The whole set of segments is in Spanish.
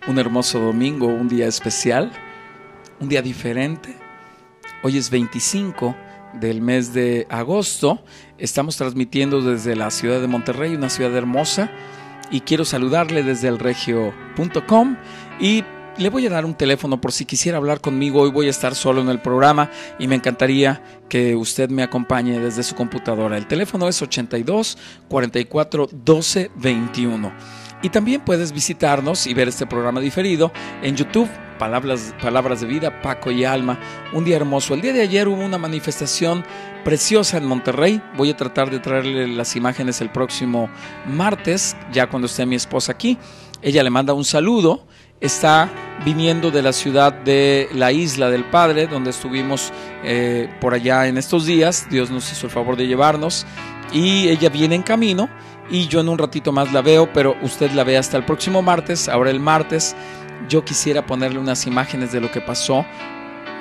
un hermoso domingo, un día especial, un día diferente. Hoy es 25 del mes de agosto. Estamos transmitiendo desde la ciudad de Monterrey, una ciudad hermosa, y quiero saludarle desde elregio.com y le voy a dar un teléfono por si quisiera hablar conmigo. Hoy voy a estar solo en el programa y me encantaría que usted me acompañe desde su computadora. El teléfono es 82 44 12 21. Y también puedes visitarnos y ver este programa diferido en YouTube, Palabras de Vida, Paco y Alma. Un día hermoso. El día de ayer hubo una manifestación preciosa en Monterrey. Voy a tratar de traerle las imágenes el próximo martes, ya cuando esté mi esposa aquí. Ella le manda un saludo. Está viniendo de la ciudad de la Isla del Padre, donde estuvimos por allá en estos días. Dios nos hizo el favor de llevarnos y ella viene en camino y yo en un ratito más la veo, pero usted la ve hasta el próximo martes. Ahora el martes yo quisiera ponerle unas imágenes de lo que pasó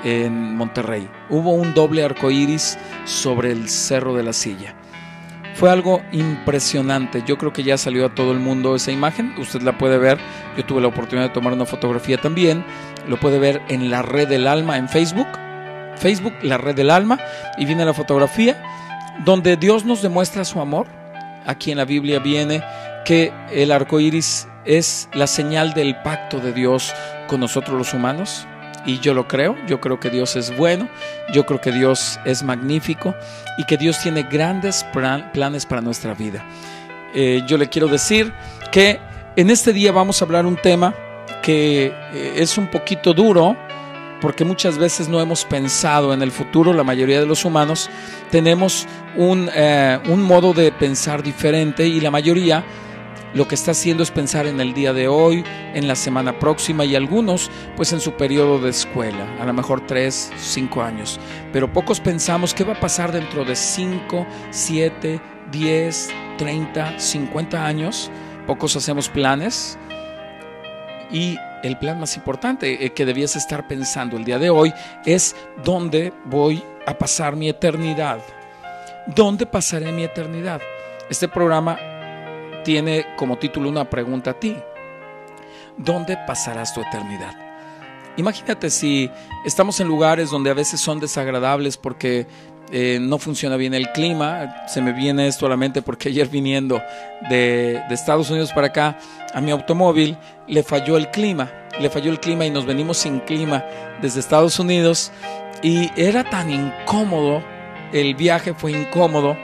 en Monterrey. Hubo un doble arcoíris sobre el Cerro de la Silla. Fue algo impresionante. Yo creo que ya salió a todo el mundo esa imagen. Usted la puede ver. Yo tuve la oportunidad de tomar una fotografía también. Lo puede ver en la Red del Alma en Facebook, la Red del Alma, y viene la fotografía donde Dios nos demuestra su amor. Aquí en la Biblia viene que el arco iris es la señal del pacto de Dios con nosotros los humanos. Y yo lo creo. Yo creo que Dios es bueno. Yo creo que Dios es magnífico y que Dios tiene grandes planes para nuestra vida. Yo le quiero decir que en este día vamos a hablar un tema que es un poquito duro, porque muchas veces no hemos pensado en el futuro. La mayoría de los humanos tenemos un modo de pensar diferente, y la mayoría lo que está haciendo es pensar en el día de hoy, en la semana próxima, y algunos pues en su periodo de escuela, a lo mejor 3, 5 años. Pero pocos pensamos qué va a pasar dentro de 5, 7, 10, 30, 50 años. Pocos hacemos planes, y el plan más importante que debías estar pensando el día de hoy es: ¿dónde voy a pasar mi eternidad? ¿Dónde pasaré mi eternidad? Este programa tiene como título una pregunta a ti: ¿dónde pasarás tu eternidad? Imagínate si estamos en lugares donde a veces son desagradables porque no funciona bien el clima. Se me viene esto a la mente porque ayer, viniendo de Estados Unidos para acá, a mi automóvil le falló el clima y nos venimos sin clima desde Estados Unidos, y era tan incómodo, el viaje fue incómodo,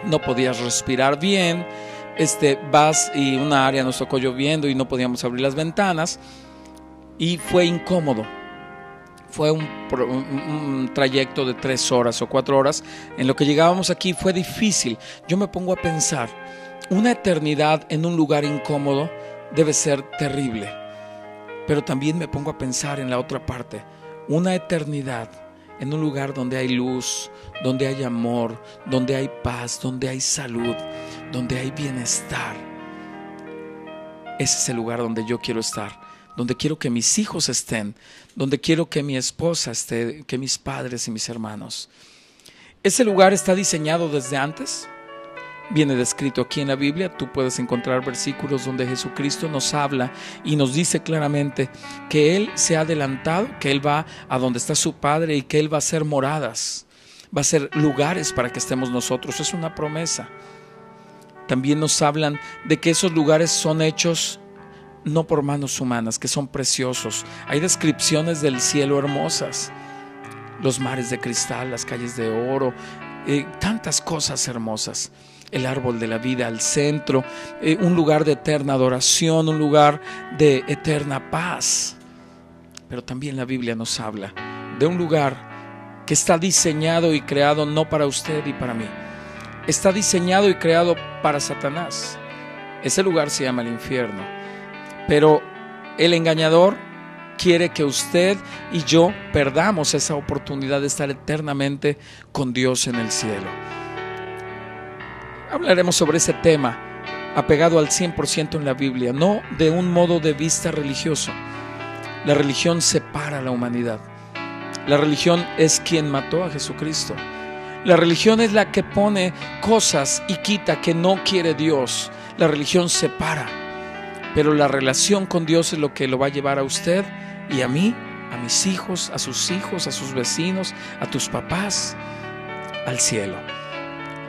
no podías respirar bien. Vas y una área nos tocó lloviendo y no podíamos abrir las ventanas y fue incómodo. Fue un trayecto de 3 horas o 4 horas. En lo que llegábamos aquí fue difícil. Yo me pongo a pensar, una eternidad en un lugar incómodo debe ser terrible. Pero también me pongo a pensar en la otra parte, una eternidad en un lugar donde hay luz, donde hay amor, donde hay paz, donde hay salud, donde hay bienestar. Ese es el lugar donde yo quiero estar, donde quiero que mis hijos estén, donde quiero que mi esposa esté, que mis padres y mis hermanos. Ese lugar está diseñado desde antes. Viene descrito aquí en la Biblia. Tú puedes encontrar versículos donde Jesucristo nos habla y nos dice claramente que Él se ha adelantado, que Él va a donde está su Padre y que Él va a hacer moradas, va a hacer lugares para que estemos nosotros. Es una promesa. También nos hablan de que esos lugares son hechos no por manos humanas, que son preciosos. Hay descripciones del cielo hermosas, los mares de cristal, las calles de oro, tantas cosas hermosas. El árbol de la vida al centro, un lugar de eterna adoración, un lugar de eterna paz. Pero también la Biblia nos habla de un lugar que está diseñado y creado no para usted y para mí. Está diseñado y creado para Satanás. Ese lugar se llama el infierno. Pero el engañador quiere que usted y yo perdamos esa oportunidad de estar eternamente con Dios en el cielo. Hablaremos sobre ese tema apegado al 100% en la Biblia, no de un modo de vista religioso. La religión separa a la humanidad. La religión es quien mató a Jesucristo. La religión es la que pone cosas y quita que no quiere Dios. La religión separa. pero la relación con Dios es lo que lo va a llevar a usted y a mí, a mis hijos, a sus vecinos, a tus papás, al cielo.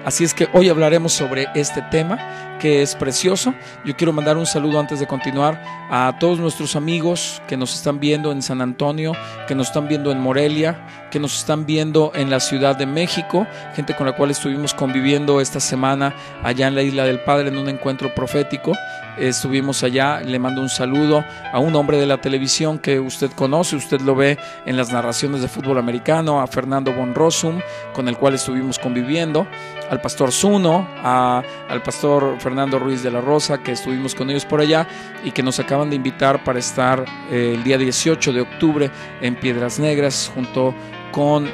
Así es que hoy hablaremos sobre este tema que es precioso. Yo quiero mandar un saludo antes de continuar a todos nuestros amigos que nos están viendo en San Antonio, que nos están viendo en Morelia, que nos están viendo en la Ciudad de México, gente con la cual estuvimos conviviendo esta semana allá en la Isla del Padre en un encuentro profético. Estuvimos allá. Le mando un saludo a un hombre de la televisión que usted conoce, usted lo ve en las narraciones de fútbol americano, a Fernando von Rossum, con el cual estuvimos conviviendo, al pastor Zuno, al pastor Fernando Ruiz de la Rosa, que estuvimos con ellos por allá y que nos acaban de invitar para estar el día 18 de octubre en Piedras Negras junto con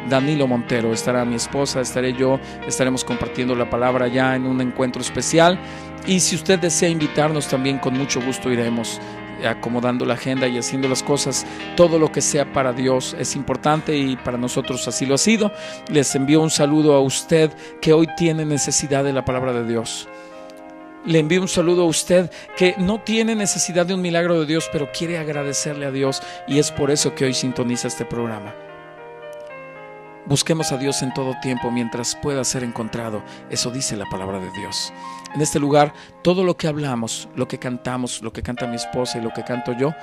Danilo Montero. Estará mi esposa, estaré yo, estaremos compartiendo la palabra ya en un encuentro especial. Y si usted desea invitarnos también, con mucho gusto iremos acomodando la agenda y haciendo las cosas. Todo lo que sea para Dios es importante y para nosotros así lo ha sido. Les envío un saludo a usted que hoy tiene necesidad de la palabra de Dios. Le envío un saludo a usted que no tiene necesidad de un milagro de Dios, pero quiere agradecerle a Dios, y es por eso que hoy sintoniza este programa. Busquemos a Dios en todo tiempo mientras pueda ser encontrado. Eso dice la palabra de Dios. En este lugar, todo lo que hablamos, lo que cantamos, lo que canta mi esposa y lo que canto yo,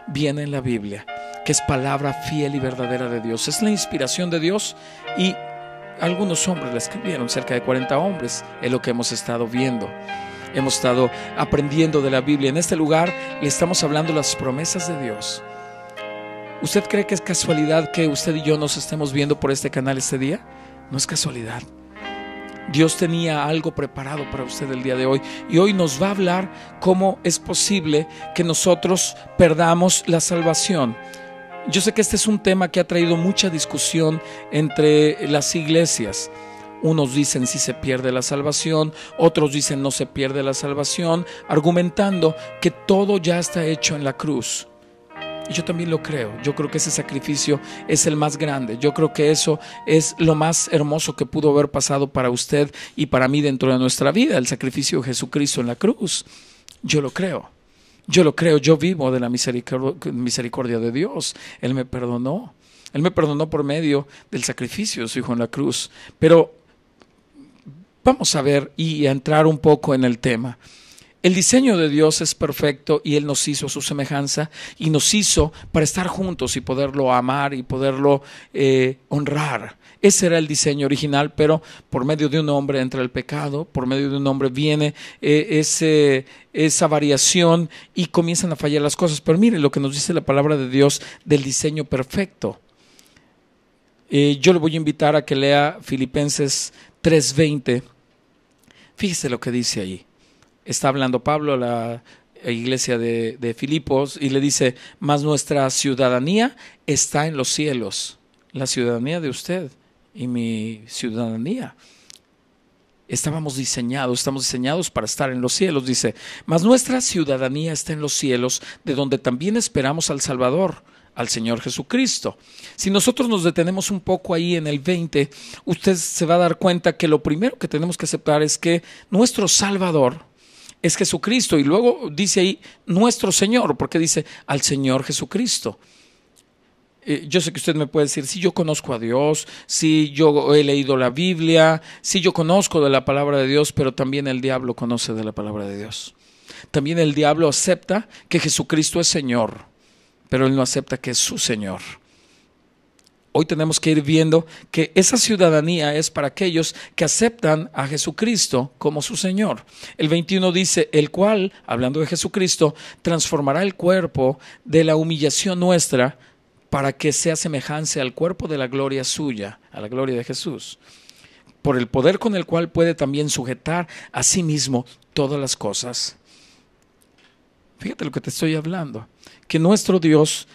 viene en la Biblia, que es palabra fiel y verdadera de Dios. Es la inspiración de Dios, y algunos hombres la escribieron, cerca de 40 hombres, es lo que hemos estado viendo. Hemos estado aprendiendo de la Biblia. En este lugar le estamos hablando las promesas de Dios. ¿Usted cree que es casualidad que usted y yo nos estemos viendo por este canal este día? No es casualidad. Dios tenía algo preparado para usted el día de hoy, y hoy nos va a hablar cómo es posible que nosotros perdamos la salvación. Yo sé que este es un tema que ha traído mucha discusión entre las iglesias. Unos dicen si se pierde la salvación, otros dicen no se pierde la salvación, argumentando que todo ya está hecho en la cruz. Y yo también lo creo. Yo creo que ese sacrificio es el más grande. Yo creo que eso es lo más hermoso que pudo haber pasado para usted y para mí dentro de nuestra vida, el sacrificio de Jesucristo en la cruz. Yo lo creo. Yo lo creo. Yo vivo de la misericordia de Dios. Él me perdonó. Él me perdonó por medio del sacrificio de su Hijo en la cruz. Pero vamos a ver y a entrar un poco en el tema. El diseño de Dios es perfecto, y Él nos hizo a su semejanza, y nos hizo para estar juntos y poderlo amar y poderlo honrar. Ese era el diseño original, pero por medio de un hombre entra el pecado, por medio de un hombre viene esa variación y comienzan a fallar las cosas. Pero mire lo que nos dice la palabra de Dios del diseño perfecto. Yo le voy a invitar a que lea Filipenses 3:20. Fíjese lo que dice ahí. Está hablando Pablo a la iglesia de Filipos y le dice: mas nuestra ciudadanía está en los cielos. La ciudadanía de usted y mi ciudadanía. Estamos diseñados para estar en los cielos. Dice: mas nuestra ciudadanía está en los cielos, de donde también esperamos al Salvador, al Señor Jesucristo. Si nosotros nos detenemos un poco ahí en el 20, usted se va a dar cuenta que lo primero que tenemos que aceptar es que nuestro Salvador es Jesucristo, y luego dice ahí nuestro Señor, porque dice al Señor Jesucristo. Yo sé que usted me puede decir: si yo conozco a Dios, si yo he leído la Biblia, si yo conozco de la palabra de Dios, pero también el diablo conoce de la palabra de Dios. También el diablo acepta que Jesucristo es Señor, pero él no acepta que es su Señor. Hoy tenemos que ir viendo que esa ciudadanía es para aquellos que aceptan a Jesucristo como su Señor. El 21 dice: el cual, hablando de Jesucristo, transformará el cuerpo de la humillación nuestra para que sea semejante al cuerpo de la gloria suya, a la gloria de Jesús, por el poder con el cual puede también sujetar a sí mismo todas las cosas. Fíjate lo que te estoy hablando, que nuestro Dios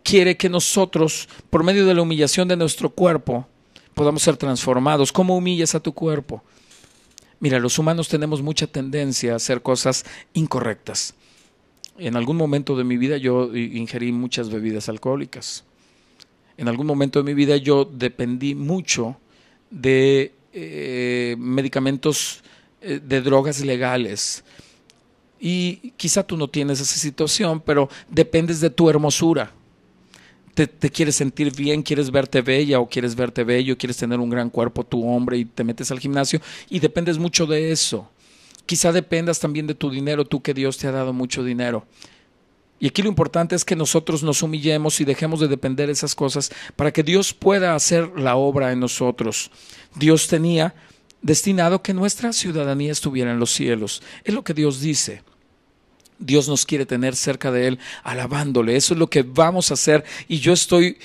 quiere que nosotros, por medio de la humillación de nuestro cuerpo, podamos ser transformados. ¿Cómo humillas a tu cuerpo? Mira, los humanos tenemos mucha tendencia a hacer cosas incorrectas. En algún momento de mi vida yo ingerí muchas bebidas alcohólicas. En algún momento de mi vida yo dependí mucho de medicamentos, de drogas legales. Y quizá tú no tienes esa situación, pero dependes de tu hermosura. Te quieres sentir bien, quieres verte bella o quieres verte bello, quieres tener un gran cuerpo, tu hombre, y te metes al gimnasio y dependes mucho de eso. Quizá dependas también de tu dinero, tú que Dios te ha dado mucho dinero. Y aquí lo importante es que nosotros nos humillemos y dejemos de depender de esas cosas para que Dios pueda hacer la obra en nosotros. Dios tenía destinado que nuestra ciudadanía estuviera en los cielos. Es lo que Dios dice. Dios nos quiere tener cerca de Él, alabándole. Eso es lo que vamos a hacer y yo estoy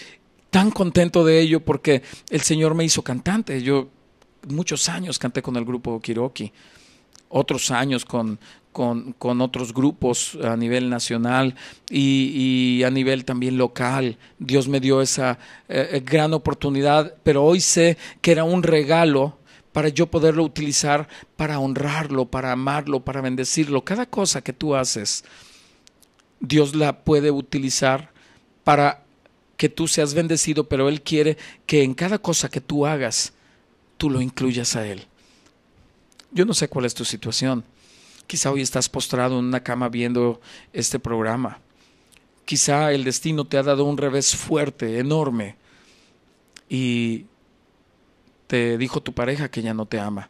tan contento de ello porque el Señor me hizo cantante. Yo muchos años canté con el grupo Kiroki, otros años con otros grupos a nivel nacional y a nivel también local. Dios me dio esa gran oportunidad, pero hoy sé que era un regalo para yo poderlo utilizar para honrarlo, para amarlo, para bendecirlo. Cada cosa que tú haces, Dios la puede utilizar para que tú seas bendecido, pero Él quiere que en cada cosa que tú hagas, tú lo incluyas a Él. Yo no sé cuál es tu situación. Quizá hoy estás postrado en una cama viendo este programa. Quizá el destino te ha dado un revés fuerte, enorme, y te dijo tu pareja que ya no te ama.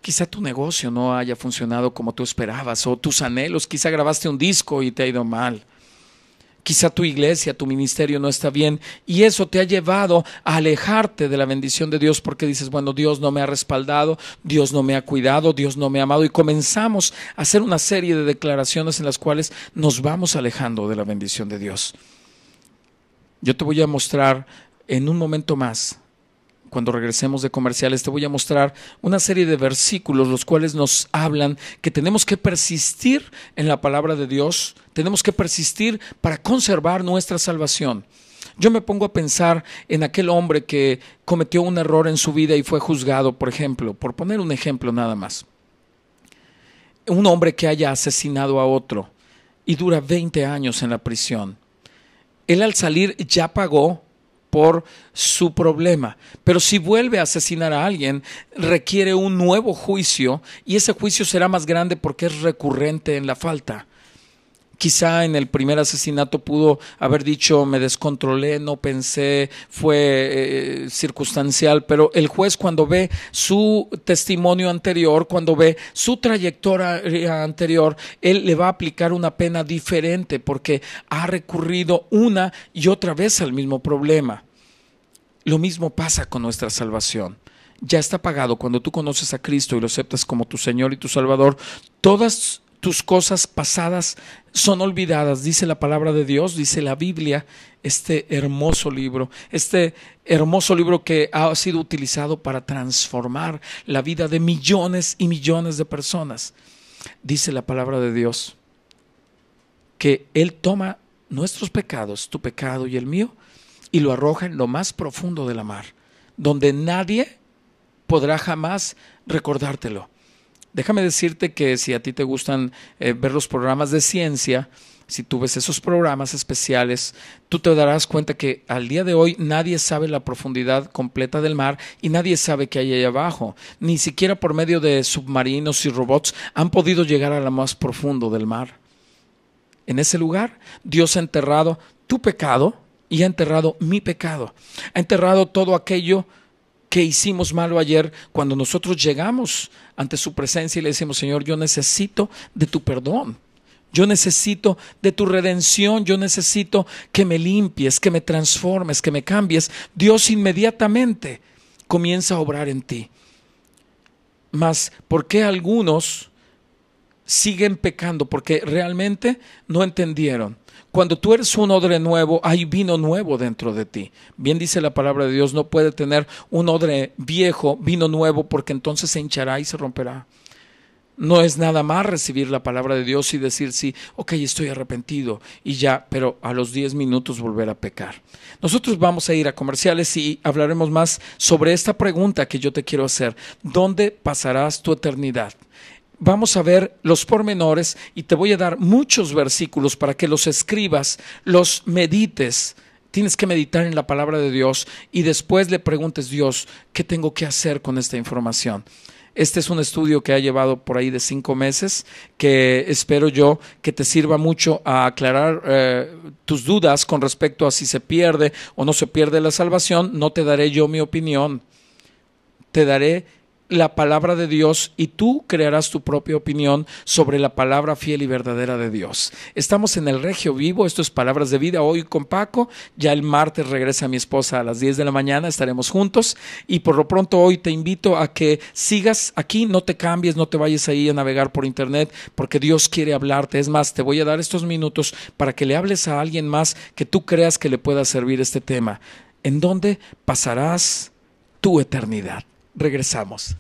Quizá tu negocio no haya funcionado como tú esperabas, o tus anhelos, quizá grabaste un disco y te ha ido mal. Quizá tu iglesia, tu ministerio no está bien y eso te ha llevado a alejarte de la bendición de Dios porque dices, bueno, Dios no me ha respaldado, Dios no me ha cuidado, Dios no me ha amado, y comenzamos a hacer una serie de declaraciones en las cuales nos vamos alejando de la bendición de Dios. Yo te voy a mostrar en un momento más, cuando regresemos de comerciales, te voy a mostrar una serie de versículos los cuales nos hablan que tenemos que persistir en la palabra de Dios, tenemos que persistir para conservar nuestra salvación. Yo me pongo a pensar en aquel hombre que cometió un error en su vida y fue juzgado, por ejemplo, por poner un ejemplo nada más. Un hombre que haya asesinado a otro y dura 20 años en la prisión. Él al salir ya pagó por su problema, pero si vuelve a asesinar a alguien requiere un nuevo juicio y ese juicio será más grande porque es recurrente en la falta. Quizá en el primer asesinato pudo haber dicho me descontrolé, no pensé, fue circunstancial, pero el juez cuando ve su testimonio anterior, cuando ve su trayectoria anterior, él le va a aplicar una pena diferente porque ha recurrido una y otra vez al mismo problema. Lo mismo pasa con nuestra salvación. Ya está pagado. Cuando tú conoces a Cristo y lo aceptas como tu Señor y tu Salvador, todas tus cosas pasadas son olvidadas, dice la palabra de Dios, dice la Biblia, este hermoso libro que ha sido utilizado para transformar la vida de millones y millones de personas. Dice la palabra de Dios que Él toma nuestros pecados, tu pecado y el mío, y lo arroja en lo más profundo de la mar, donde nadie podrá jamás recordártelo. Déjame decirte que si a ti te gustan ver los programas de ciencia, si tú ves esos programas especiales, tú te darás cuenta que al día de hoy nadie sabe la profundidad completa del mar y nadie sabe qué hay ahí abajo. Ni siquiera por medio de submarinos y robots han podido llegar a lo más profundo del mar. En ese lugar, Dios ha enterrado tu pecado y ha enterrado mi pecado. Ha enterrado todo aquello que hicimos malo ayer cuando nosotros llegamos ante su presencia y le decimos, Señor, yo necesito de tu perdón, yo necesito de tu redención, yo necesito que me limpies, que me transformes, que me cambies. Dios inmediatamente comienza a obrar en ti. Mas, ¿por qué algunos siguen pecando? Porque realmente no entendieron. Cuando tú eres un odre nuevo, hay vino nuevo dentro de ti. Bien dice la palabra de Dios, no puede tener un odre viejo, vino nuevo, porque entonces se hinchará y se romperá. No es nada más recibir la palabra de Dios y decir, sí, ok, estoy arrepentido y ya, pero a los 10 minutos volver a pecar. Nosotros vamos a ir a comerciales y hablaremos más sobre esta pregunta que yo te quiero hacer. ¿Dónde pasarás tu eternidad? Vamos a ver los pormenores y te voy a dar muchos versículos para que los escribas, los medites. Tienes que meditar en la palabra de Dios y después le preguntes, Dios, ¿qué tengo que hacer con esta información? Este es un estudio que ha llevado por ahí de 5 meses, que espero yo que te sirva mucho a aclarar tus dudas con respecto a si se pierde o no se pierde la salvación. No te daré yo mi opinión, te daré la palabra de Dios y tú crearás tu propia opinión sobre la palabra fiel y verdadera de Dios. Estamos en el Regio Vivo, esto es Palabras de Vida, hoy con Paco. Ya el martes regresa mi esposa a las 10 de la mañana, estaremos juntos, y por lo pronto hoy te invito a que sigas aquí, no te cambies, no te vayas ahí a navegar por internet, porque Dios quiere hablarte. Es más, te voy a dar estos minutos para que le hables a alguien más que tú creas que le pueda servir este tema, en donde pasarás tu eternidad. Regresamos.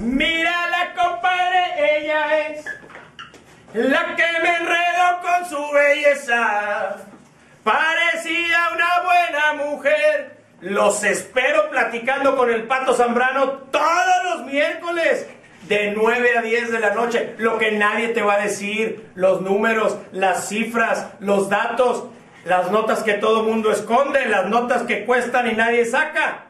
Mírala, compadre, ella es la que me enredó con su belleza. Parecía una buena mujer. Los espero platicando con el Pato Zambrano todos los miércoles de 9 a 10 de la noche. Lo que nadie te va a decir, los números, las cifras, los datos, las notas que todo mundo esconde, las notas que cuestan y nadie saca.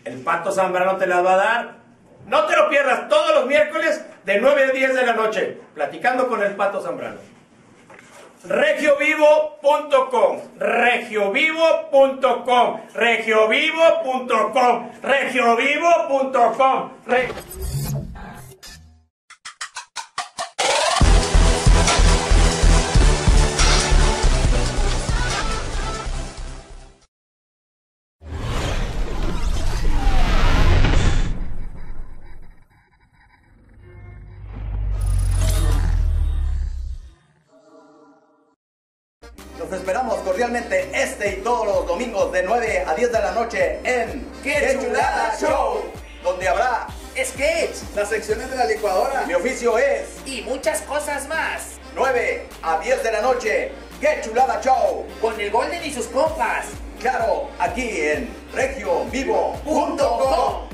El Pato Zambrano te las va a dar. No te lo pierdas, todos los miércoles de 9 a 10 de la noche, platicando con el Pato Zambrano. Regiovivo.com, regiovivo.com, regiovivo.com, regiovivo.com. Los esperamos cordialmente este y todos los domingos de 9 a 10 de la noche en ¡Qué Chulada Show! Donde habrá sketch, las secciones de la licuadora, mi oficio es, y muchas cosas más. 9 a 10 de la noche, ¡Qué Chulada Show! Con el Golden y sus compas. Claro, aquí en regiovivo.com.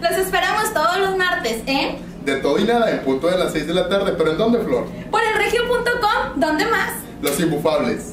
Los esperamos todos los martes en de todo y nada en punto de las 6 de la tarde. ¿Pero en dónde, Flor? por elregio.com. ¿Dónde más? Los Imbufables.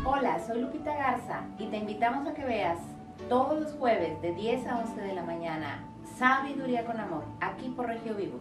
Hola, soy Lupita Garza y te invitamos a que veas todos los jueves de 10 a 11 de la mañana Sabiduría con amor, aquí por Regio Vivo.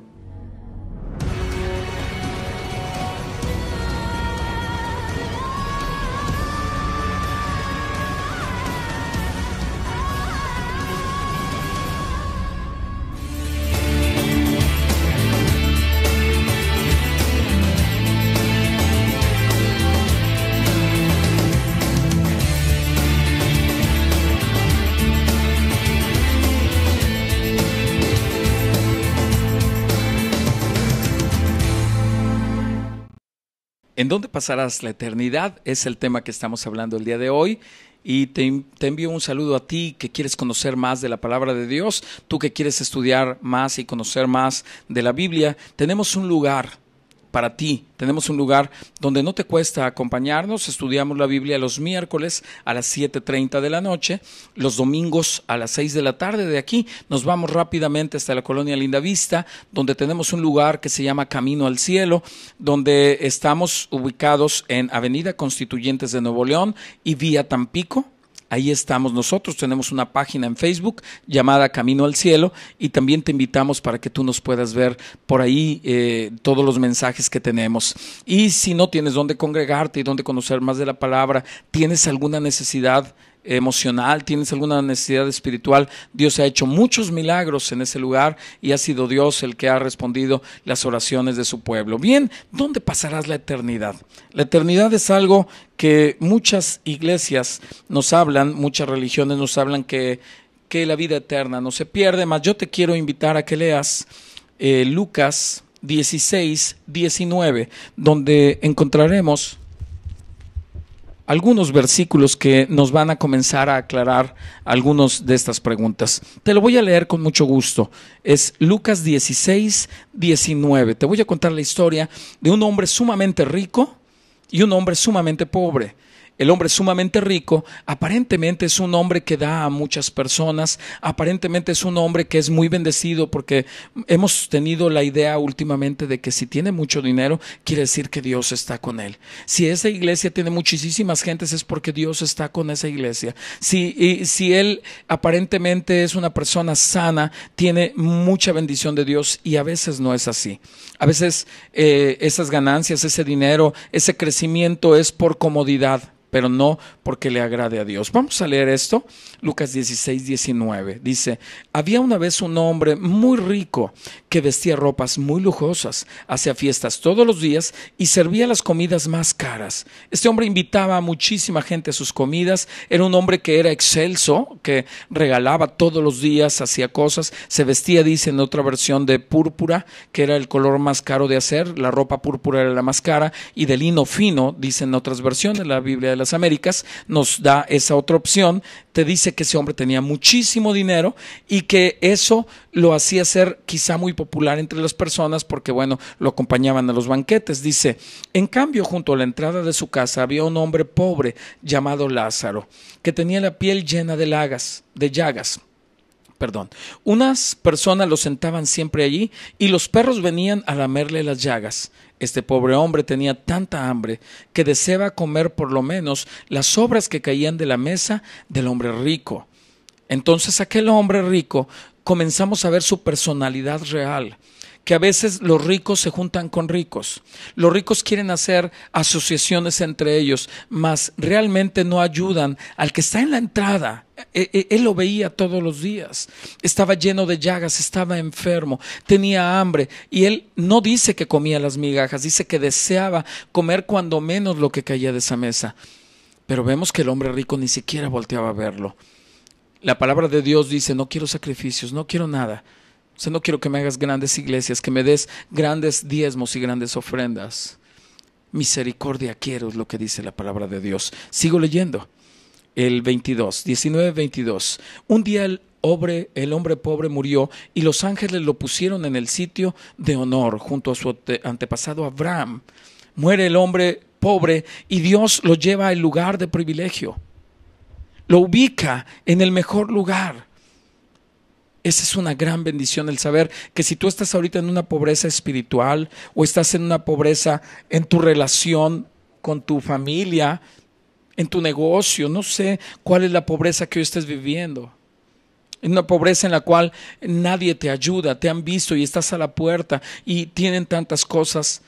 ¿En dónde pasarás la eternidad? Es el tema que estamos hablando el día de hoy. Y te envío un saludo a ti que quieres conocer más de la palabra de Dios, tú que quieres estudiar más y conocer más de la Biblia. Tenemos un lugar para ti, tenemos un lugar donde no te cuesta acompañarnos. Estudiamos la Biblia los miércoles a las 7:30 de la noche, los domingos a las 6 de la tarde. De aquí nos vamos rápidamente hasta la colonia Lindavista, donde tenemos un lugar que se llama Camino al Cielo, donde estamos ubicados en Avenida Constituyentes de Nuevo León y Vía Tampico. Ahí estamos nosotros, tenemos una página en Facebook llamada Camino al Cielo y también te invitamos para que tú nos puedas ver por ahí todos los mensajes que tenemos. Y si no tienes dónde congregarte y dónde conocer más de la palabra, tienes alguna necesidad emocional, tienes alguna necesidad espiritual, Dios ha hecho muchos milagros en ese lugar y ha sido Dios el que ha respondido las oraciones de su pueblo. Bien, ¿dónde pasarás la eternidad? La eternidad es algo que muchas iglesias nos hablan, muchas religiones nos hablan que la vida eterna no se pierde, mas yo te quiero invitar a que leas Lucas 16:19, donde encontraremos algunos versículos que nos van a comenzar a aclarar algunas de estas preguntas. Te lo voy a leer con mucho gusto. Es Lucas 16:19. Te voy a contar la historia de un hombre sumamente rico y un hombre sumamente pobre. El hombre sumamente rico aparentemente es un hombre que da a muchas personas, aparentemente es un hombre que es muy bendecido, porque hemos tenido la idea últimamente de que si tiene mucho dinero quiere decir que Dios está con él. Si esa iglesia tiene muchísimas gentes es porque Dios está con esa iglesia. Si él aparentemente es una persona sana, tiene mucha bendición de Dios, y a veces no es así. A veces esas ganancias, ese dinero, ese crecimiento es por comodidad, pero no porque le agrade a Dios. Vamos a leer esto. Lucas 16:19 dice: había una vez un hombre muy rico que vestía ropas muy lujosas, hacía fiestas todos los días y servía las comidas más caras. Este hombre invitaba a muchísima gente a sus comidas. Era un hombre que era excelso, que regalaba todos los días, hacía cosas. Se vestía, dice en otra versión, de púrpura, que era el color más caro de hacer. La ropa púrpura era la más cara, y de lino fino, dicen otras versiones. La Biblia de las Américas nos da esa otra opción. Te dice que ese hombre tenía muchísimo dinero y que eso lo hacía ser quizá muy popular entre las personas, porque bueno, lo acompañaban a los banquetes. Dice: en cambio, junto a la entrada de su casa había un hombre pobre llamado Lázaro, que tenía la piel llena de llagas. Unas personas lo sentaban siempre allí y los perros venían a lamerle las llagas. Este pobre hombre tenía tanta hambre que deseaba comer por lo menos las sobras que caían de la mesa del hombre rico. Entonces aquel hombre rico, comenzamos a ver su personalidad real, que a veces los ricos se juntan con ricos. Los ricos quieren hacer asociaciones entre ellos, mas realmente no ayudan al que está en la entrada. Él lo veía todos los días. Estaba lleno de llagas, estaba enfermo, tenía hambre, y él no dice que comía las migajas, dice que deseaba comer cuando menos lo que caía de esa mesa. Pero vemos que el hombre rico ni siquiera volteaba a verlo. La palabra de Dios dice: no quiero sacrificios, no quiero nada. O sea, no quiero que me hagas grandes iglesias, que me des grandes diezmos y grandes ofrendas. Misericordia quiero, es lo que dice la palabra de Dios. Sigo leyendo. El 19:22. Un día el hombre pobre murió y los ángeles lo pusieron en el sitio de honor junto a su antepasado Abraham. Muere el hombre pobre y Dios lo lleva al lugar de privilegio. Lo ubica en el mejor lugar. Esa es una gran bendición, el saber que si tú estás ahorita en una pobreza espiritual o estás en una pobreza en tu relación con tu familia, en tu negocio, no sé cuál es la pobreza que hoy estés viviendo. en una pobreza en la cual nadie te ayuda, te han visto y estás a la puerta y tienen tantas cosas.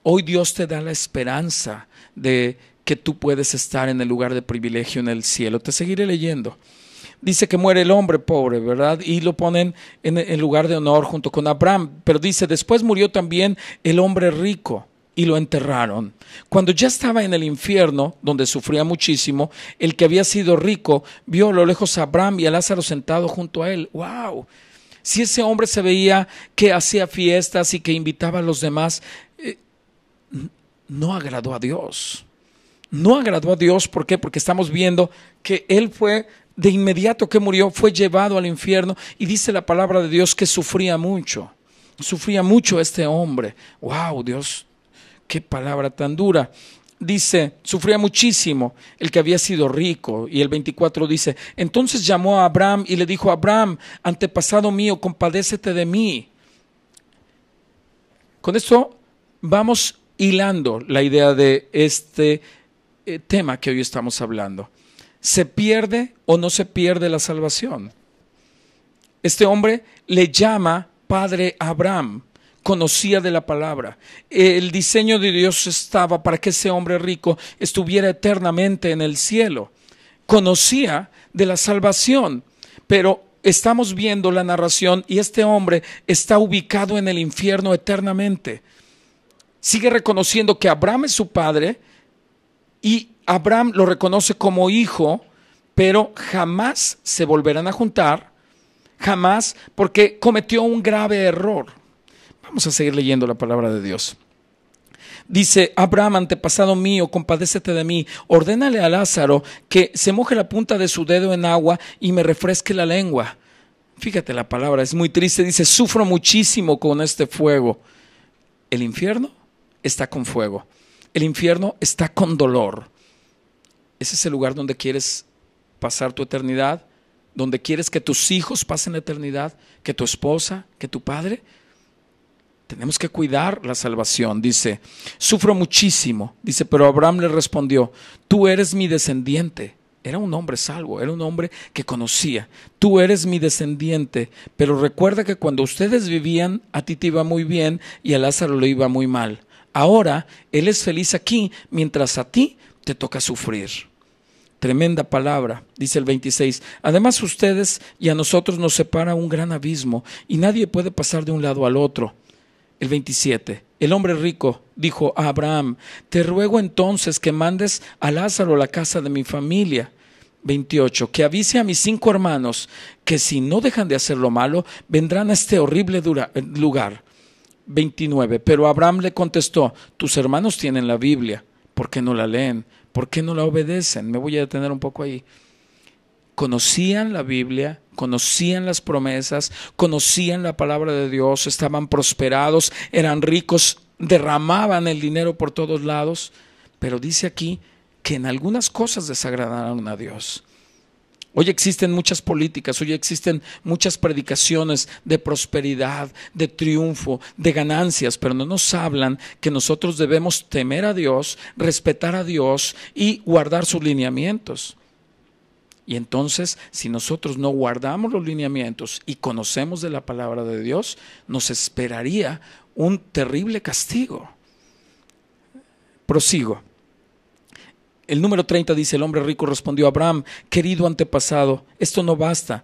Hoy Dios te da la esperanza de que tú puedes estar en el lugar de privilegio en el cielo. Te seguiré leyendo. Dice que muere el hombre pobre, ¿verdad? Y lo ponen en lugar de honor junto con Abraham. Pero dice, después murió también el hombre rico y lo enterraron. Cuando ya estaba en el infierno, donde sufría muchísimo, el que había sido rico vio a lo lejos a Abraham y a Lázaro sentado junto a él. ¡Wow! Si ese hombre se veía que hacía fiestas y que invitaba a los demás, no agradó a Dios. No agradó a Dios, ¿por qué? Porque estamos viendo que él fue, de inmediato que murió, fue llevado al infierno y dice la palabra de Dios que sufría mucho este hombre. ¡Wow, Dios! ¡Qué palabra tan dura! Dice, sufría muchísimo el que había sido rico. Y el 24 dice, entonces llamó a Abraham y le dijo, Abraham, antepasado mío, compadécete de mí. Con esto vamos hilando la idea de este tema que hoy estamos hablando. ¿Se pierde o no se pierde la salvación? Este hombre le llama Padre Abraham, conocía de la palabra. El diseño de Dios estaba para que ese hombre rico estuviera eternamente en el cielo. Conocía de la salvación, pero estamos viendo la narración y este hombre está ubicado en el infierno eternamente. Sigue reconociendo que Abraham es su padre y Abraham lo reconoce como hijo, pero jamás se volverán a juntar, jamás, porque cometió un grave error. Vamos a seguir leyendo la palabra de Dios. Dice, Abraham, antepasado mío, compadécete de mí, ordénale a Lázaro que se moje la punta de su dedo en agua y me refresque la lengua. Fíjate la palabra, es muy triste, dice, sufro muchísimo con este fuego. El infierno está con fuego. El infierno está con dolor. ¿Ese es el lugar donde quieres pasar tu eternidad? ¿Donde quieres que tus hijos pasen la eternidad? ¿Que tu esposa? ¿Que tu padre? Tenemos que cuidar la salvación. Dice, sufro muchísimo. Dice, pero Abraham le respondió, tú eres mi descendiente. Era un hombre salvo, era un hombre que conocía. Tú eres mi descendiente, pero recuerda que cuando ustedes vivían, a ti te iba muy bien y a Lázaro le iba muy mal. Ahora él es feliz aquí, mientras a ti te toca sufrir. Tremenda palabra, dice el 26. Además ustedes y a nosotros nos separa un gran abismo y nadie puede pasar de un lado al otro. El 27. El hombre rico dijo a Abraham, te ruego entonces que mandes a Lázaro a la casa de mi familia. 28. Que avise a mis 5 hermanos que si no dejan de hacer lo malo, vendrán a este horrible lugar. 29. Pero Abraham le contestó, tus hermanos tienen la Biblia, ¿por qué no la leen? ¿Por qué no la obedecen? Me voy a detener un poco ahí. Conocían la Biblia, conocían las promesas, conocían la palabra de Dios, estaban prosperados, eran ricos, derramaban el dinero por todos lados, pero dice aquí que en algunas cosas desagradaron a Dios. Hoy existen muchas políticas, hoy existen muchas predicaciones de prosperidad, de triunfo, de ganancias, pero no nos hablan que nosotros debemos temer a Dios, respetar a Dios y guardar sus lineamientos. Y entonces, si nosotros no guardamos los lineamientos y conocemos de la palabra de Dios, nos esperaría un terrible castigo. Prosigo. El número 30 dice, el hombre rico respondió a Abraham, querido antepasado, esto no basta,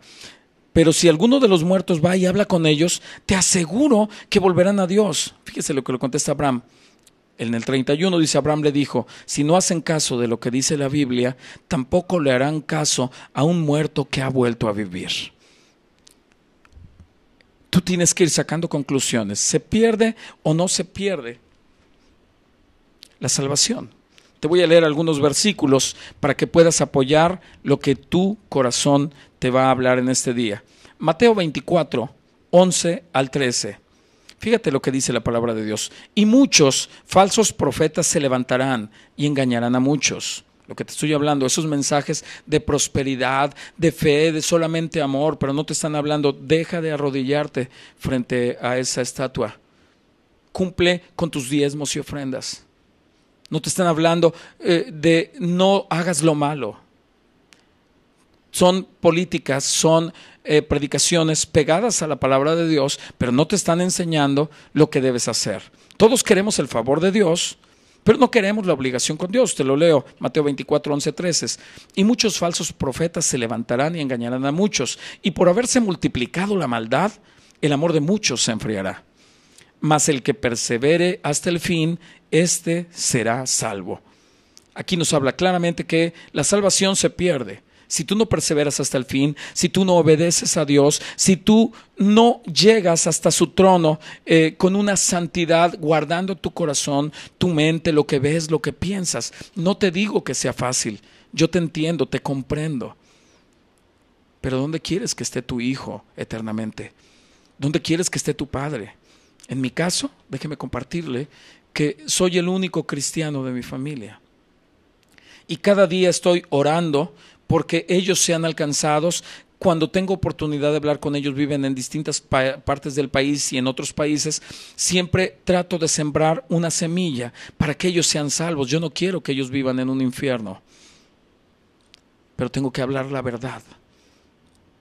pero si alguno de los muertos va y habla con ellos, te aseguro que volverán a Dios. Fíjese lo que le contesta Abraham. En el 31 dice, Abraham le dijo, si no hacen caso de lo que dice la Biblia, tampoco le harán caso a un muerto que ha vuelto a vivir. Tú tienes que ir sacando conclusiones. ¿Se pierde o no se pierde la salvación? Te voy a leer algunos versículos para que puedas apoyar lo que tu corazón te va a hablar en este día. Mateo 24, 11 al 13. Fíjate lo que dice la palabra de Dios. Y muchos falsos profetas se levantarán y engañarán a muchos. Lo que te estoy hablando, esos mensajes de prosperidad, de fe, de solamente amor, pero no te están hablando, deja de arrodillarte frente a esa estatua. Cumple con tus diezmos y ofrendas. No te están hablando de no hagas lo malo. son políticas, son predicaciones pegadas a la palabra de Dios, pero no te están enseñando lo que debes hacer. Todos queremos el favor de Dios, pero no queremos la obligación con Dios. Te lo leo, Mateo 24, 11, 13. Y muchos falsos profetas se levantarán y engañarán a muchos, y por haberse multiplicado la maldad, el amor de muchos se enfriará. Mas el que persevere hasta el fin, éste será salvo. Aquí nos habla claramente que la salvación se pierde si tú no perseveras hasta el fin, si tú no obedeces a Dios, si tú no llegas hasta su trono con una santidad, guardando tu corazón, tu mente, lo que ves, lo que piensas. No te digo que sea fácil, yo te entiendo, te comprendo. Pero ¿dónde quieres que esté tu hijo eternamente? ¿Dónde quieres que esté tu padre? En mi caso, déjeme compartirle que soy el único cristiano de mi familia. Y cada día estoy orando porque ellos sean alcanzados. Cuando tengo oportunidad de hablar con ellos, viven en distintas partes del país y en otros países, siempre trato de sembrar una semilla para que ellos sean salvos. Yo no quiero que ellos vivan en un infierno, pero tengo que hablar la verdad.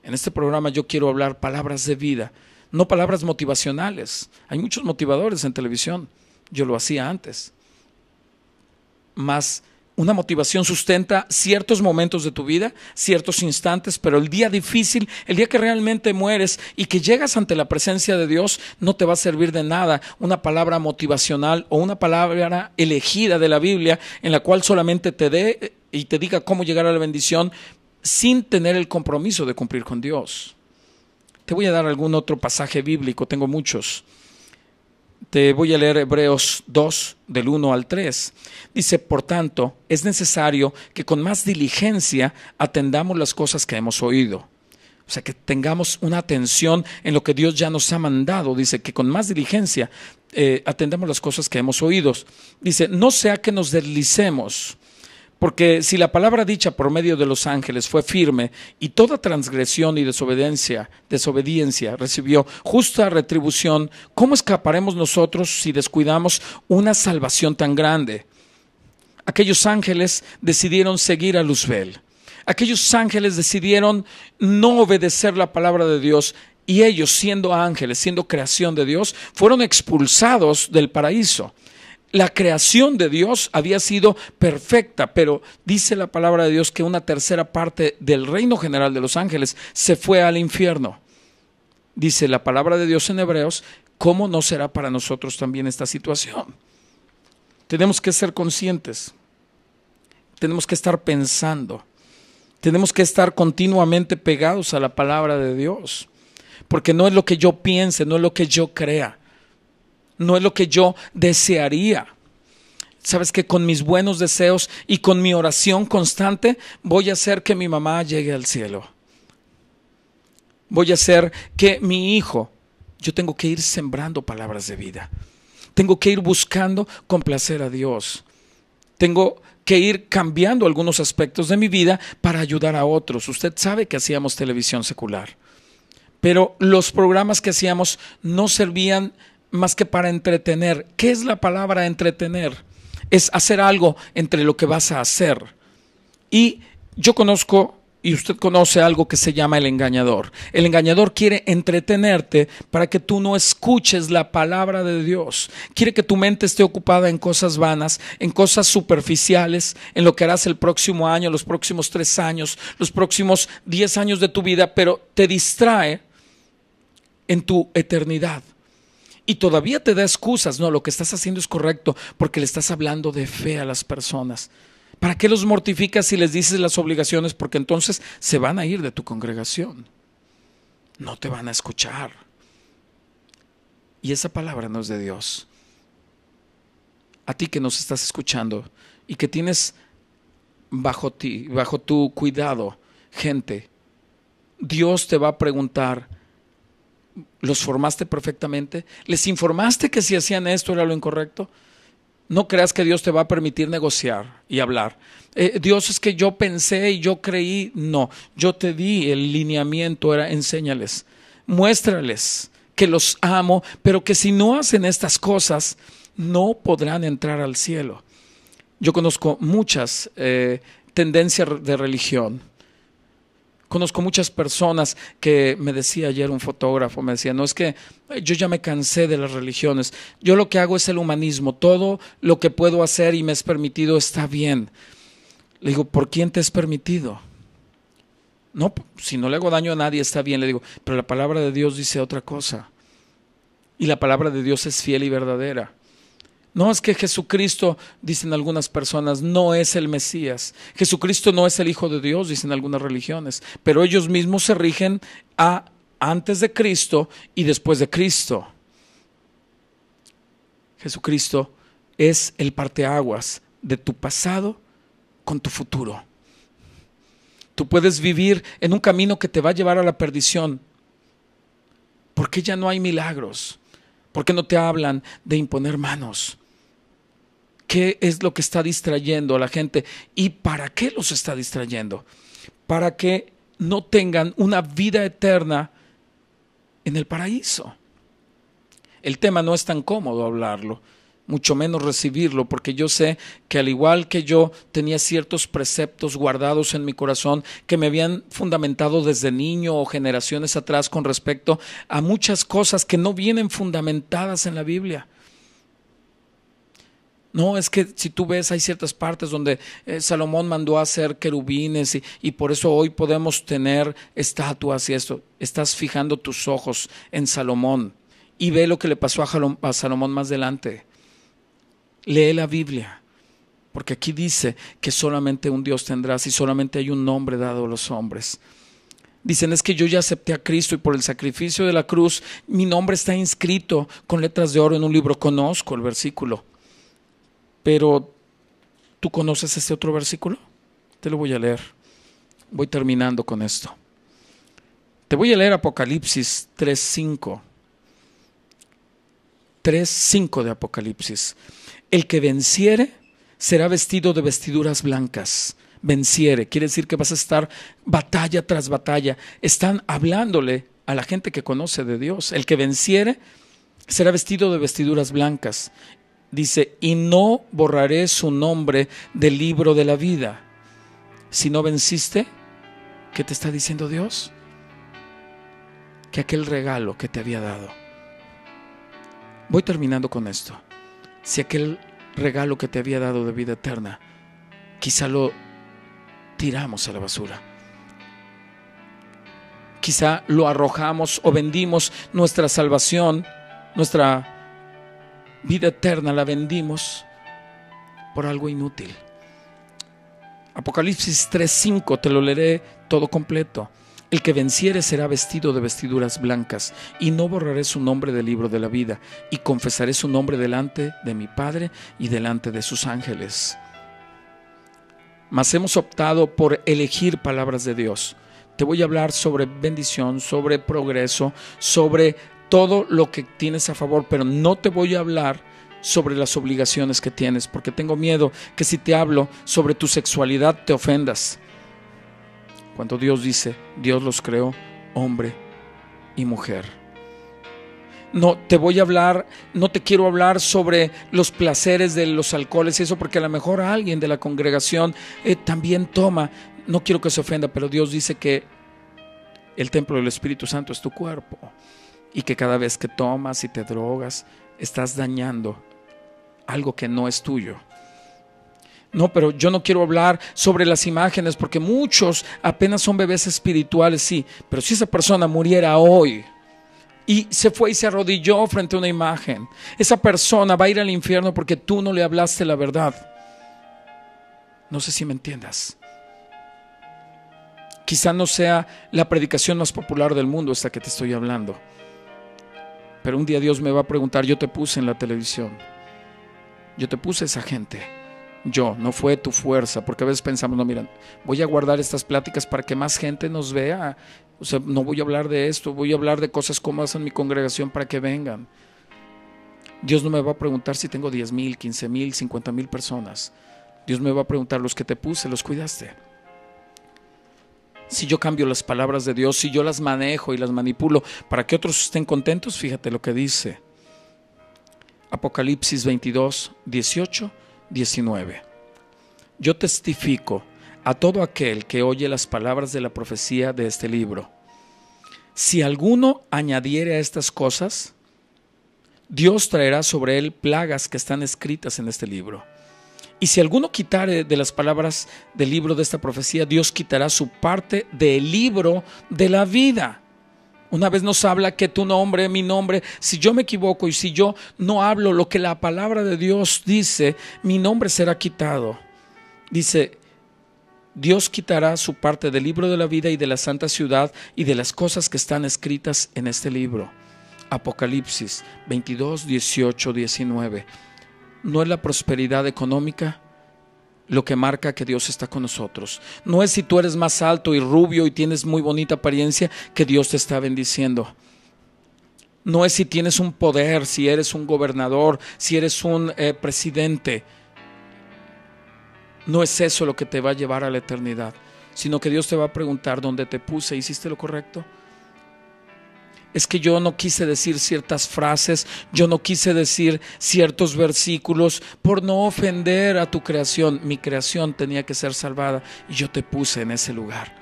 En este programa yo quiero hablar palabras de vida, no palabras motivacionales. Hay muchos motivadores en televisión, yo lo hacía antes. Más una motivación sustenta ciertos momentos de tu vida, ciertos instantes, pero el día difícil, el día que realmente mueres y que llegas ante la presencia de Dios, no te va a servir de nada una palabra motivacional o una palabra elegida de la Biblia en la cual solamente te dé y te diga cómo llegar a la bendición sin tener el compromiso de cumplir con Dios. Te voy a dar algún otro pasaje bíblico, tengo muchos. Te voy a leer Hebreos 2, del 1 al 3. Dice, por tanto, es necesario que con más diligencia atendamos las cosas que hemos oído. O sea, que tengamos una atención en lo que Dios ya nos ha mandado. Dice que con más diligencia atendamos las cosas que hemos oído. Dice, no sea que nos deslicemos. Porque si la palabra dicha por medio de los ángeles fue firme y toda transgresión y desobediencia recibió justa retribución, ¿cómo escaparemos nosotros si descuidamos una salvación tan grande? Aquellos ángeles decidieron seguir a Luzbel. Aquellos ángeles decidieron no obedecer la palabra de Dios y ellos, siendo ángeles, siendo creación de Dios, fueron expulsados del paraíso. La creación de Dios había sido perfecta, pero dice la palabra de Dios que una tercera parte del reino general de los ángeles se fue al infierno. Dice la palabra de Dios en Hebreos, ¿cómo no será para nosotros también esta situación? Tenemos que ser conscientes, tenemos que estar pensando, tenemos que estar continuamente pegados a la palabra de Dios, porque no es lo que yo piense, no es lo que yo crea. No es lo que yo desearía. Sabes que con mis buenos deseos y con mi oración constante voy a hacer que mi mamá llegue al cielo. Voy a hacer que mi hijo, yo tengo que ir sembrando palabras de vida. Tengo que ir buscando complacer a Dios. Tengo que ir cambiando algunos aspectos de mi vida para ayudar a otros. Usted sabe que hacíamos televisión secular, pero los programas que hacíamos no servían más que para entretener. ¿Qué es la palabra entretener? Es hacer algo entre lo que vas a hacer. Y yo conozco, y usted conoce algo que se llama el engañador. El engañador quiere entretenerte para que tú no escuches la palabra de Dios. Quiere que tu mente esté ocupada en cosas vanas, en cosas superficiales, en lo que harás el próximo año, los próximos 3 años, los próximos 10 años de tu vida, pero te distrae en tu eternidad. Y todavía te da excusas. No, lo que estás haciendo es correcto porque le estás hablando de fe a las personas. ¿Para qué los mortificas si les dices las obligaciones? Porque entonces se van a ir de tu congregación. No te van a escuchar. Y esa palabra no es de Dios. A ti que nos estás escuchando y que tienes bajo tu cuidado gente, Dios te va a preguntar, ¿los formaste perfectamente? ¿Les informaste que si hacían esto era lo incorrecto? No creas que Dios te va a permitir negociar y hablar. Dios, es que yo pensé y yo creí. No, yo te di el lineamiento, enséñales, muéstrales que los amo, pero que si no hacen estas cosas, no podrán entrar al cielo. Yo conozco muchas tendencias de religión, Conozco muchas personas que me decía ayer un fotógrafo, me decía, no, es que yo ya me cansé de las religiones, yo lo que hago es el humanismo, todo lo que puedo hacer y me es permitido está bien. Le digo, ¿por quién te es permitido? No, si no le hago daño a nadie está bien, le digo, pero la palabra de Dios dice otra cosa. Y la palabra de Dios es fiel y verdadera. No, es que Jesucristo, dicen algunas personas, no es el Mesías. Jesucristo no es el Hijo de Dios, dicen algunas religiones. Pero ellos mismos se rigen a antes de Cristo y después de Cristo. Jesucristo es el parteaguas de tu pasado con tu futuro. Tú puedes vivir en un camino que te va a llevar a la perdición. ¿Por qué ya no hay milagros? ¿Por qué no te hablan de imponer manos? ¿Qué es lo que está distrayendo a la gente? ¿Y para qué los está distrayendo? Para que no tengan una vida eterna en el paraíso. El tema no es tan cómodo hablarlo, mucho menos recibirlo, porque yo sé que al igual que yo tenía ciertos preceptos guardados en mi corazón que me habían fundamentado desde niño o generaciones atrás con respecto a muchas cosas que no vienen fundamentadas en la Biblia. No, es que si tú ves, hay ciertas partes donde Salomón mandó a hacer querubines y por eso hoy podemos tener estatuas y esto. Estás fijando tus ojos en Salomón y ve lo que le pasó a Salomón más adelante. Lee la Biblia, porque aquí dice que solamente un Dios tendrás y solamente hay un nombre dado a los hombres. Dicen, es que yo ya acepté a Cristo y por el sacrificio de la cruz mi nombre está inscrito con letras de oro en un libro. Conozco el versículo. Pero, ¿tú conoces este otro versículo? Te lo voy a leer. Voy terminando con esto. Te voy a leer Apocalipsis 3:5. 3:5 de Apocalipsis. El que venciere será vestido de vestiduras blancas. Venciere, quiere decir que vas a estar batalla tras batalla. Están hablándole a la gente que conoce de Dios. El que venciere será vestido de vestiduras blancas. Dice, y no borraré su nombre del libro de la vida. Si no venciste, ¿qué te está diciendo Dios? Que aquel regalo que te había dado. Voy terminando con esto. Si aquel regalo que te había dado de vida eterna, quizá lo tiramos a la basura. Quizá lo arrojamos o vendimos nuestra salvación, nuestra vida eterna la vendimos por algo inútil. Apocalipsis 3:5, te lo leeré todo completo. El que venciere será vestido de vestiduras blancas, y no borraré su nombre del libro de la vida, y confesaré su nombre delante de mi Padre y delante de sus ángeles. Mas hemos optado por elegir palabras de Dios. Te voy a hablar sobre bendición, sobre progreso, sobre todo lo que tienes a favor, pero no te voy a hablar sobre las obligaciones que tienes, porque tengo miedo que si te hablo sobre tu sexualidad te ofendas. Cuando Dios dice, Dios los creó hombre y mujer. No te voy a hablar, no te quiero hablar sobre los placeres de los alcoholes y eso, porque a lo mejor alguien de la congregación también toma. No quiero que se ofenda, pero Dios dice que el templo del Espíritu Santo es tu cuerpo. Y que cada vez que tomas y te drogas, estás dañando algo que no es tuyo. No, pero yo no quiero hablar sobre las imágenes, porque muchos apenas son bebés espirituales, sí. Pero si esa persona muriera hoy y se fue y se arrodilló frente a una imagen, esa persona va a ir al infierno porque tú no le hablaste la verdad. No sé si me entiendas. Quizá no sea la predicación más popular del mundo esta que te estoy hablando. Pero un día Dios me va a preguntar, yo te puse en la televisión, yo te puse esa gente, yo, no fue tu fuerza, porque a veces pensamos, no, mira, voy a guardar estas pláticas para que más gente nos vea, o sea, no voy a hablar de esto, voy a hablar de cosas cómodas en mi congregación para que vengan. Dios no me va a preguntar si tengo 10,000, 15,000, 50,000 personas. Dios me va a preguntar, los que te puse, ¿los cuidaste? Si yo cambio las palabras de Dios, si yo las manejo y las manipulo para que otros estén contentos, fíjate lo que dice Apocalipsis 22, 18, 19. Yo testifico a todo aquel que oye las palabras de la profecía de este libro. Si alguno añadiere a estas cosas, Dios traerá sobre él plagas que están escritas en este libro. Y si alguno quitare de las palabras del libro de esta profecía, Dios quitará su parte del libro de la vida. Una vez nos habla que tu nombre, mi nombre, si yo me equivoco y si yo no hablo lo que la palabra de Dios dice, mi nombre será quitado. Dice, Dios quitará su parte del libro de la vida y de la santa ciudad y de las cosas que están escritas en este libro. Apocalipsis 22, 18, 19. No es la prosperidad económica lo que marca que Dios está con nosotros. No es si tú eres más alto y rubio y tienes muy bonita apariencia que Dios te está bendiciendo. No es si tienes un poder, si eres un gobernador, si eres un presidente. No es eso lo que te va a llevar a la eternidad, sino que Dios te va a preguntar dónde te puse, ¿hiciste lo correcto? Es que yo no quise decir ciertas frases, yo no quise decir ciertos versículos por no ofender a tu creación. Mi creación tenía que ser salvada y yo te puse en ese lugar.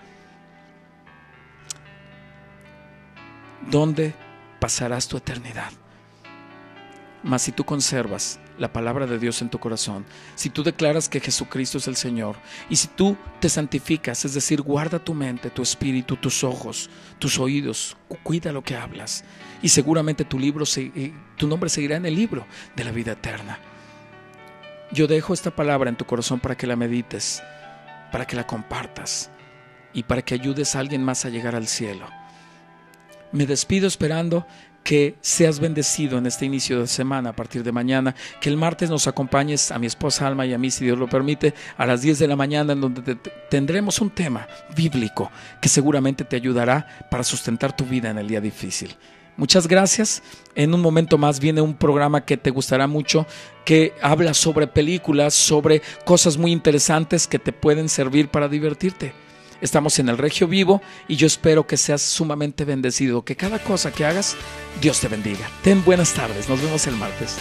¿Dónde pasarás tu eternidad? Mas si tú conservas la palabra de Dios en tu corazón, si tú declaras que Jesucristo es el Señor y si tú te santificas, es decir, guarda tu mente, tu espíritu, tus ojos, tus oídos, cuida lo que hablas y seguramente tu nombre seguirá en el libro de la vida eterna. Yo dejo esta palabra en tu corazón para que la medites, para que la compartas y para que ayudes a alguien más a llegar al cielo. Me despido esperando que seas bendecido en este inicio de semana a partir de mañana, que el martes nos acompañes a mi esposa Alma y a mí, si Dios lo permite, a las 10 de la mañana, en donde tendremos un tema bíblico que seguramente te ayudará para sustentar tu vida en el día difícil. Muchas gracias. En un momento más viene un programa que te gustará mucho, que habla sobre películas, sobre cosas muy interesantes que te pueden servir para divertirte. Estamos en el Regio Vivo y yo espero que seas sumamente bendecido, que cada cosa que hagas, Dios te bendiga. Ten buenas tardes, nos vemos el martes.